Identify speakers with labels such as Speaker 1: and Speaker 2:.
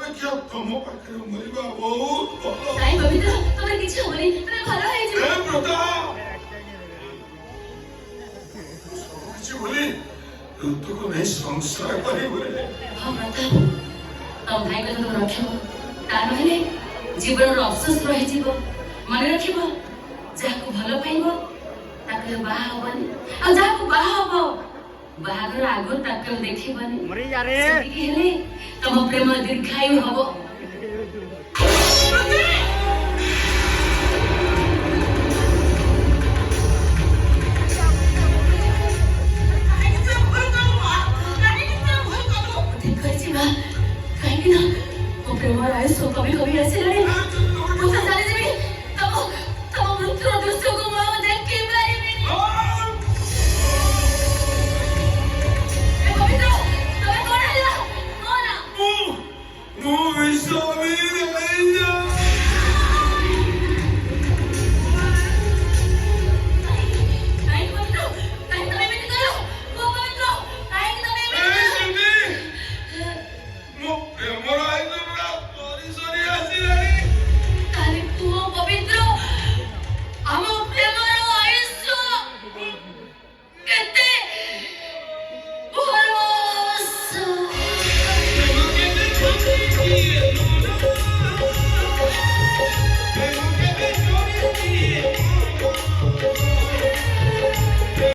Speaker 1: ଅପେକ୍ଷା ତମ ପାଖରେ ମରିବା ବହୁତ ଭଲ।
Speaker 2: ନାଇଁ ପବିତ୍ର, ତମର କିଛି ହବନି, ତମେ ଭଲ ହେଇଯିବ।
Speaker 1: ବ୍ରତା କିଛି ବୋଲି ଋତୁକୁ ନେଇ ସଂସାର କରିବୁ।
Speaker 2: ହଁ ବ୍ରତ, ତମ ଭାଇ କଥା ତମେ ରଖିବ, ତା ନହେଲେ ଜୀବନର ଅଫସୋସ ରହିଯିବ। ମନେ ରଖିବ, ଯାହାକୁ ଭଲ ପାଇବ ତାକୁ ବାହା ହବନି, ଆଉ ଯାହାକୁ ବାହା ହବ ବାହାଘର ଆଗରୁ ତାକୁ ଦେଖିବନି। ସେତିକି ହେଲେ ତମ ପ୍ରେମ ଦୀର୍ଘାୟୁ ହବ। କାହିଁକି ନା ମୋ ପ୍ରେମର ଆୟୁଷ କମି କମି ଆସିଲାଣି। ମୁଁ ତ ଚାଲିଯିବି, ତମ ମୃତ୍ୟୁର ଦୃଶ୍ୟକୁ ମୁଁ ଆଉ ଦେଖିପାରିବିନି। ପବିତ୍ର, ତମେ କଣ ହେଲା?
Speaker 1: ମୁଁ ବିଶ୍ୱ